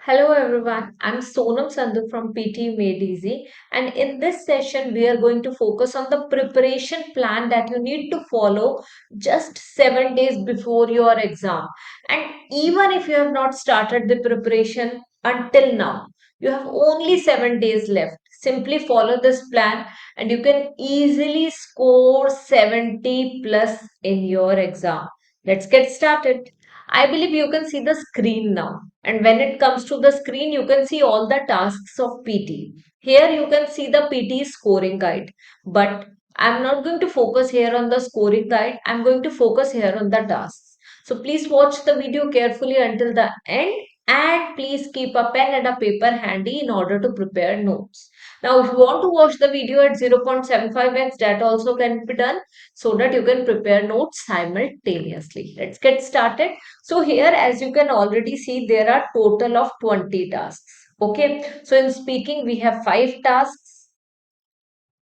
Hello everyone, I'm Sonam Sandhu from PTE Made Easy, and in this session we are going to focus on the preparation plan that you need to follow just 7 days before your exam. And even if you have not started the preparation until now, you have only 7 days left. Simply follow this plan and you can easily score 70 plus in your exam. Let's get started. I believe you can see the screen now. And when it comes to the screen, you can see all the tasks of PT. Here you can see the PT scoring guide. But I'm not going to focus here on the scoring guide. I'm going to focus here on the tasks. So please watch the video carefully until the end and please keep a pen and a paper handy in order to prepare notes. Now, if you want to watch the video at 0.75x, that also can be done so that you can prepare notes simultaneously. Let's get started. So here, as you can already see, there are total of 20 tasks. Okay. So in speaking, we have 5 tasks.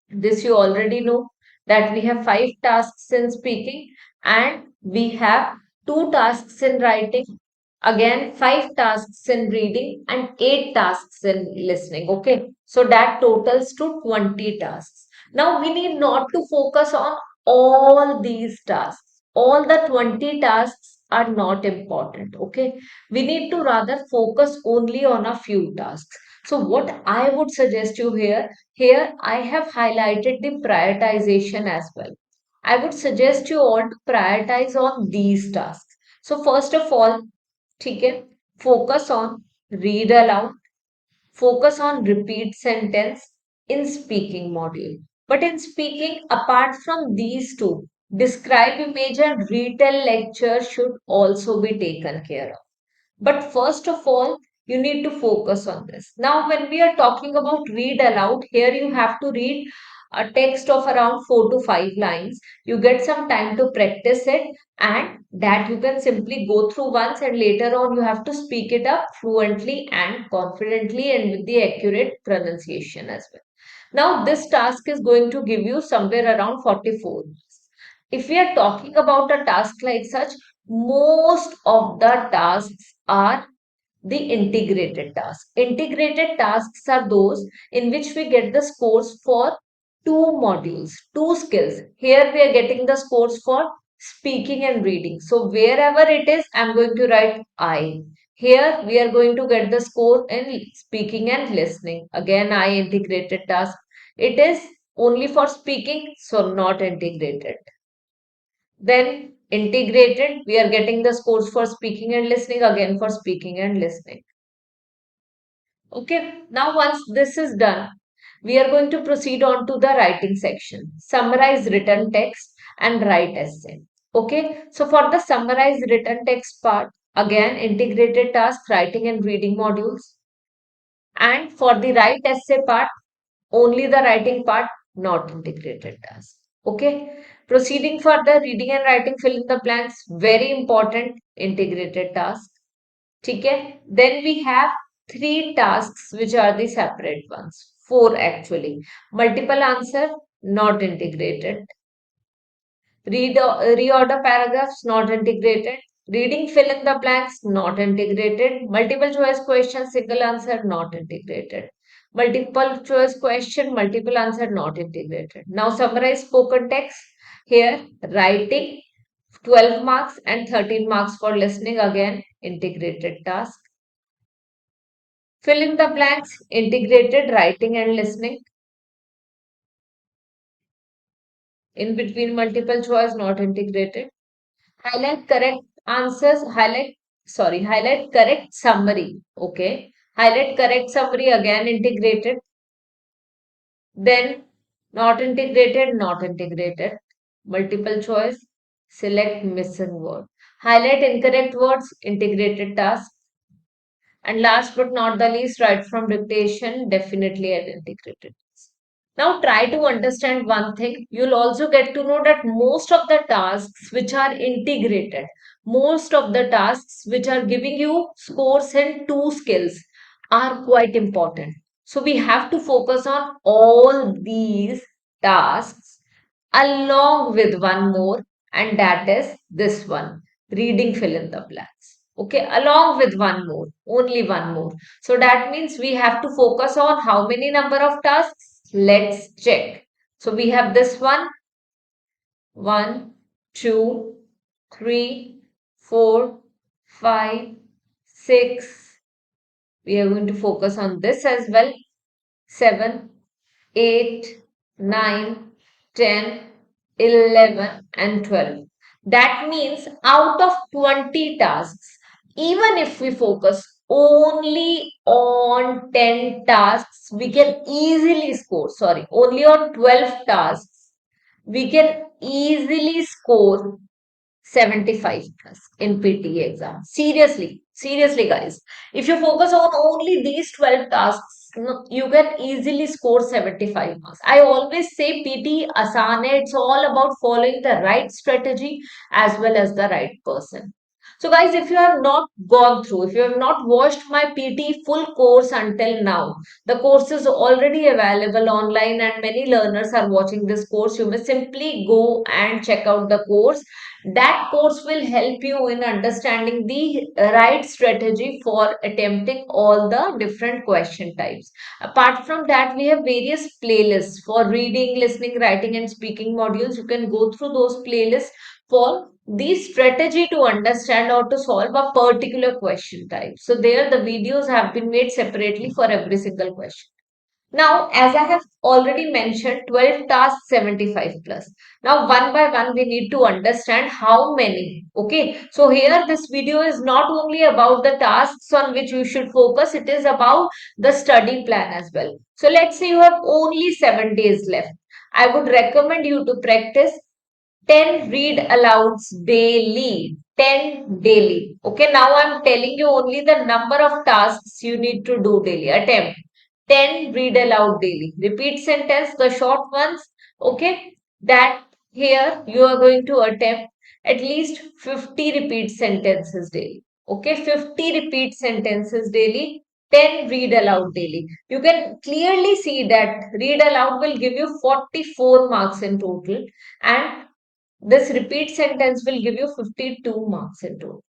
This you already know that we have 5 tasks in speaking and we have 2 tasks in writing. Again, 5 tasks in reading and 8 tasks in listening. Okay. So that totals to 20 tasks. Now we need not to focus on all these tasks. All the 20 tasks are not important. Okay. We need to rather focus only on a few tasks. So what I would suggest you here I have highlighted the prioritization as well. I would suggest you all to prioritize on these tasks. So first of all, ठीक है, focus on read aloud, focus on repeat sentence in speaking module. But in speaking, apart from these two, describe image and retell lecture should also be taken care of. But first of all, you need to focus on this. Now, when we are talking about read aloud, here you have to read a text of around 4 to 5 lines. You get some time to practice it, and that you can simply go through once, and later on, you have to speak it up fluently and confidently and with the accurate pronunciation as well. Now, this task is going to give you somewhere around 44 minutes. If we are talking about a task like such, most of the tasks are the integrated tasks. Integrated tasks are those in which we get the scores for 2 modules, 2 skills. Here we are getting the scores for speaking and reading. So wherever it is, I'm going to write I. Here we are going to get the score in speaking and listening. Again, I integrated task. It is only for speaking, so not integrated. Then integrated, we are getting the scores for speaking and listening, again for speaking and listening. Okay, now once this is done, we are going to proceed on to the writing section. Summarize written text and write essay. Okay, so for the summarize written text part, again integrated task, writing and reading modules. And for the write essay part, only the writing part, not integrated task. Okay, proceeding for the reading and writing, fill in the blanks, very important integrated task. Okay, then we have 3 tasks which are the separate ones, 4 actually. Multiple answer, not integrated. Reorder paragraphs, not integrated. Reading fill in the blanks, not integrated. Multiple choice question, single answer, not integrated. Multiple choice question, multiple answer, not integrated. Now summarize spoken text. Here, writing 12 marks and 13 marks for listening, again integrated task. Fill in the blanks, integrated writing and listening. In between multiple choice, not integrated. Highlight correct answers, highlight correct summary. Okay. Highlight correct summary, again integrated. Then not integrated, not integrated. Multiple choice, select missing word. Highlight incorrect words, integrated task. And last but not the least, write from dictation, definitely an integrated task. Now try to understand one thing. You'll also get to know that most of the tasks which are integrated, most of the tasks which are giving you scores in 2 skills are quite important. So we have to focus on all these tasks along with one more, and that is this one, reading fill in the blanks. Okay, along with one more, only one more. So that means we have to focus on how many number of tasks. Let's check. So we have this one, two, 3, 4, 5, 6. We are going to focus on this as well. 7, 8, 9, 10, 11, and 12. That means out of 20 tasks, even if we focus only on 10 tasks, we can easily score. Sorry, only on 12 tasks, we can easily score 75 plus in PTE exam. Seriously, guys. If you focus on only these 12 tasks, you can easily score 75 marks. I always say PTE AASAAN, it's all about following the right strategy as well as the right person. So, guys, if you have not gone through, if you have not watched my PTE full course until now, the course is already available online and many learners are watching this course. You may simply go and check out the course. That course will help you in understanding the right strategy for attempting all the different question types. Apart from that, we have various playlists for reading, listening, writing, and speaking modules. You can go through those playlists for the strategy to understand or to solve a particular question type. So, there the videos have been made separately for every single question. Now, as I have already mentioned, 12 tasks, 75 plus. Now, one by one, we need to understand how many. Okay, so here this video is not only about the tasks on which you should focus, it is about the study plan as well. So, let's say you have only 7 days left. I would recommend you to practice 10 read alouds daily. 10 daily. Okay, now I'm telling you only the number of tasks you need to do daily. Attempt 10 read aloud daily. Repeat sentence, the short ones. Okay, that here you are going to attempt at least 50 repeat sentences daily. Okay, 50 repeat sentences daily. 10 read aloud daily. You can clearly see that read aloud will give you 44 marks in total, and this repeat sentence will give you 52 marks in total.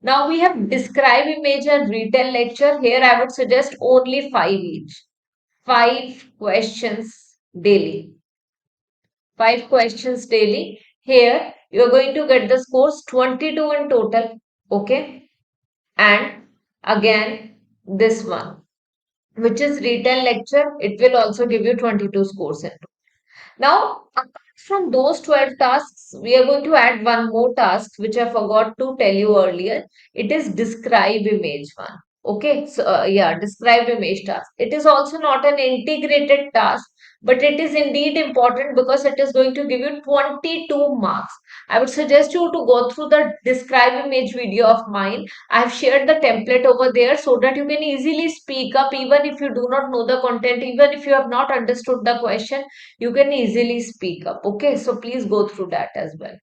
Now we have describe image and retell lecture. Here I would suggest only 5 each. 5 questions daily. 5 questions daily. Here you are going to get the scores 22 in total. Okay. And again, this one, which is retell lecture, it will also give you 22 scores in total. Now, apart from those 12 tasks, we are going to add one more task, which I forgot to tell you earlier. It is describe image one. Okay, so yeah, describe image task. It is also not an integrated task, but it is indeed important because it is going to give you 22 marks. I would suggest you to go through the describe image video of mine. I have shared the template over there so that you can easily speak up even if you do not know the content, even if you have not understood the question, you can easily speak up. Okay, so please go through that as well.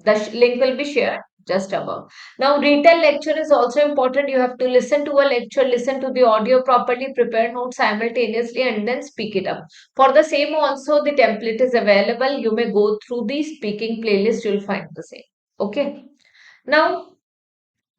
The link will be shared just above. Now, retail lecture is also important. You have to listen to a lecture, listen to the audio properly, prepare notes simultaneously, and then speak it up. For the same, also the template is available. You may go through the speaking playlist, you'll find the same. Okay. Now,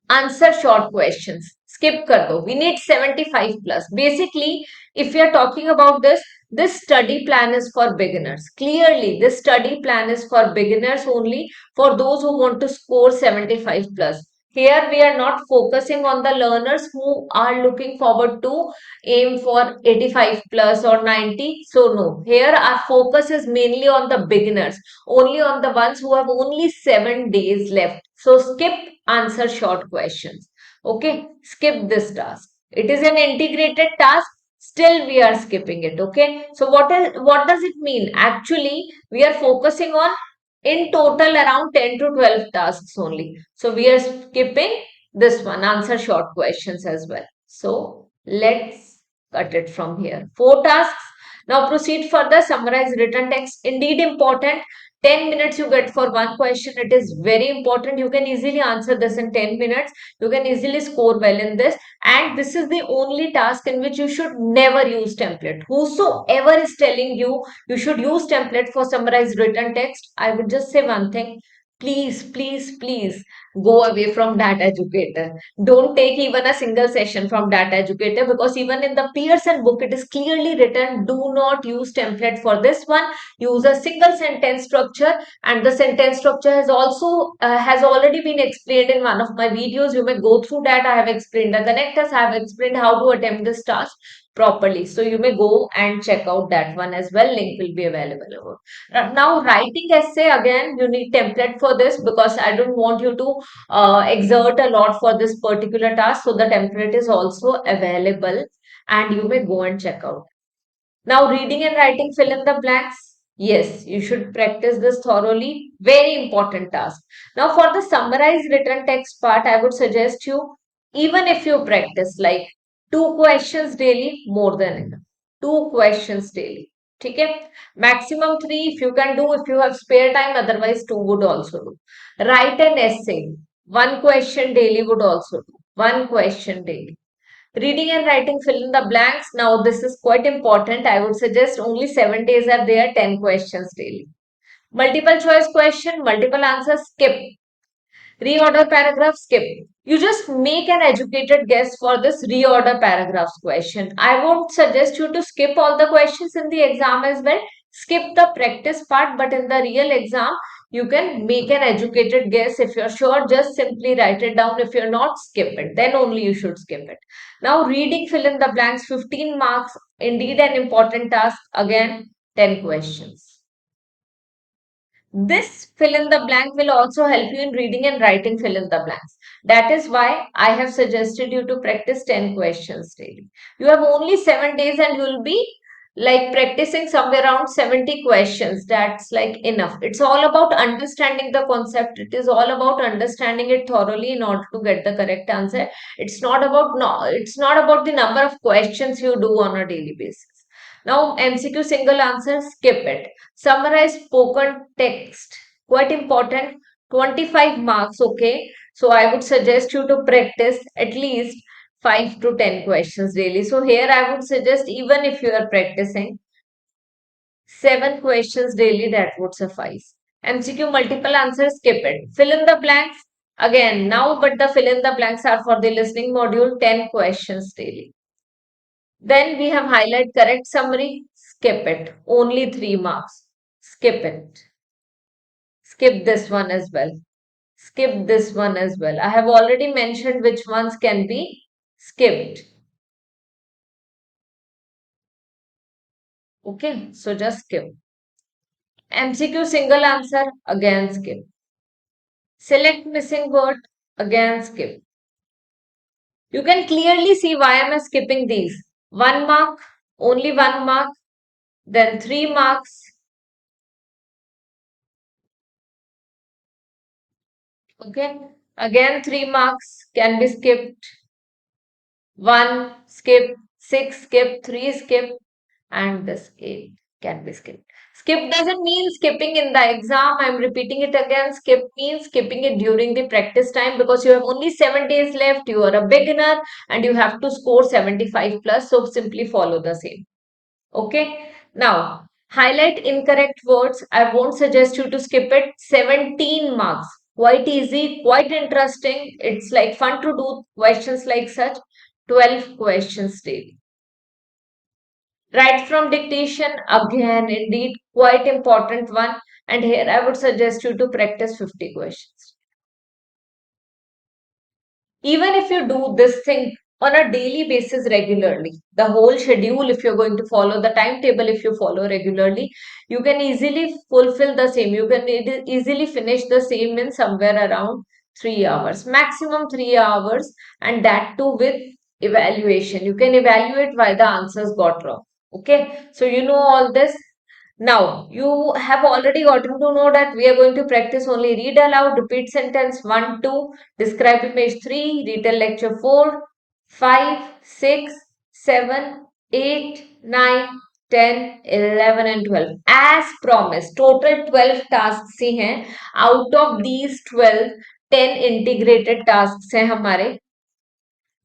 answer short questions. Skip kar do. We need 75 plus. Basically, if we are talking about this study plan is for beginners. Clearly, this study plan is for beginners only, for those who want to score 75 plus. Here we are not focusing on the learners who are looking forward to aim for 85 plus or 90. So no, here our focus is mainly on the beginners, only on the ones who have only 7 days left. So skip answer short questions. Okay, skip this task. It is an integrated task. Still, we are skipping it. Okay, so what does it mean? Actually, we are focusing on in total around 10 to 12 tasks only. So we are skipping this one, answer short questions as well. So let's cut it from here. 4 tasks. Now proceed further. Summarize written text. Indeed important. 10 minutes you get for one question. It is very important. You can easily answer this in 10 minutes. You can easily score well in this. And this is the only task in which you should never use template. Whosoever is telling you you should use template for summarized written text, I would just say one thing. please go away from that educator. Don't take even a single session from that educator, because even in the Pearson book it is clearly written, do not use template for this one. Use a single sentence structure, and the sentence structure has already been explained in one of my videos. You may go through that. I have explained the connectors, I have explained how to attempt this task properly, so you may go and check out that one as well. Link will be available. Now, writing essay, again, you need template for this, because I don't want you to exert a lot for this particular task. So the template is also available, and you may go and check out. Now, reading and writing, fill in the blanks. Yes, you should practice this thoroughly. Very important task. Now, for the summarized written text part, I would suggest you, even if you practice like two questions daily, more than enough. Two questions daily. Okay? Maximum three if you can do, if you have spare time, otherwise two would also do. Write an essay. One question daily would also do. One question daily. Reading and writing, fill in the blanks. Now, this is quite important. I would suggest only 7 days are there, 10 questions daily. Multiple choice question, multiple answers, skip. Reorder paragraph, skip. You just make an educated guess for this reorder paragraphs question. I won't suggest you to skip all the questions in the exam as well. Skip the practice part, but in the real exam, you can make an educated guess. If you're sure, just simply write it down. If you're not, skip it. Then only you should skip it. Now, reading, fill in the blanks, 15 marks. Indeed, an important task. Again, 10 questions. This fill in the blank will also help you in reading and writing fill in the blanks. That is why I have suggested you to practice 10 questions daily. You have only 7 days and you will be like practicing somewhere around 70 questions. That's like enough. It's all about understanding the concept. It is all about understanding it thoroughly in order to get the correct answer. It's not about the number of questions you do on a daily basis. Now, MCQ single answer, skip it. Summarize spoken text. Quite important. 25 marks, okay? So I would suggest you to practice at least 5 to 10 questions daily. So here I would suggest, even if you are practicing 7 questions daily, that would suffice. MCQ multiple answers, skip it. Fill in the blanks. Again, now, but the fill in the blanks are for the listening module, 10 questions daily. Then we have highlight correct summary, skip it. Only 3 marks. Skip it. Skip this one as well. Skip this one as well. I have already mentioned which ones can be skipped. Okay, so just skip. MCQ single answer, again skip. Select missing word, again skip. You can clearly see why am I skipping these. 1 mark, only 1 mark, then 3 marks. Okay, again 3 marks can be skipped. 1 skip, 6 skip, 3 skip, and this 8 can be skipped. Skip doesn't mean skipping in the exam. I'm repeating it again. Skip means skipping it during the practice time, because you have only 7 days left. You are a beginner and you have to score 75 plus. So simply follow the same. Okay. Now, highlight incorrect words. I won't suggest you to skip it. 17 marks. Quite easy, quite interesting. It's like fun to do questions like such. 12 questions daily. Write from dictation, again, indeed, quite important one. And here I would suggest you to practice 50 questions. Even if you do this thing on a daily basis regularly, the whole schedule, if you're going to follow the timetable, if you follow regularly, you can easily fulfill the same. You can easily finish the same in somewhere around 3 hours, maximum 3 hours, and that too with evaluation. You can evaluate why the answers got wrong. Okay, so you know all this. Now, you have already gotten to know that we are going to practice only read aloud, repeat sentence 1, 2, describe image 3, retell lecture 4, 5, 6, 7, 8, 9, 10, 11 and 12. As promised, total 12 tasks ही हैं. Out of these 12, 10 integrated tasks हैं हमारे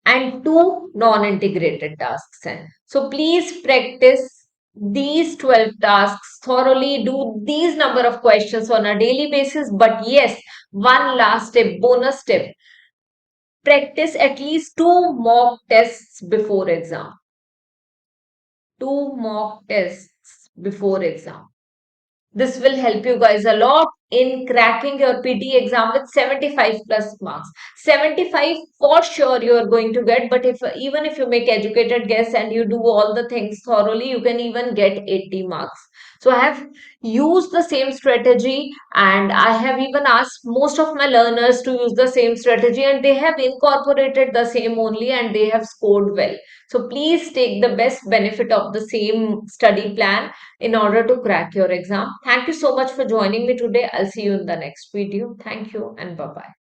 and 2 non-integrated tasks हैं. So please practice these 12 tasks, thoroughly do these number of questions on a daily basis. But yes, one last tip, bonus tip, practice at least two mock tests before exam. Two mock tests before exam. This will help you guys a lot in cracking your PTE exam with 75 plus marks. 75 for sure you are going to get, but if even if you make educated guess and you do all the things thoroughly, you can even get 80 marks. So I have used the same strategy, and I have even asked most of my learners to use the same strategy, and they have incorporated the same only and they have scored well. So please take the best benefit of the same study plan in order to crack your exam. Thank you so much for joining me today. I'll see you in the next video. Thank you and bye bye.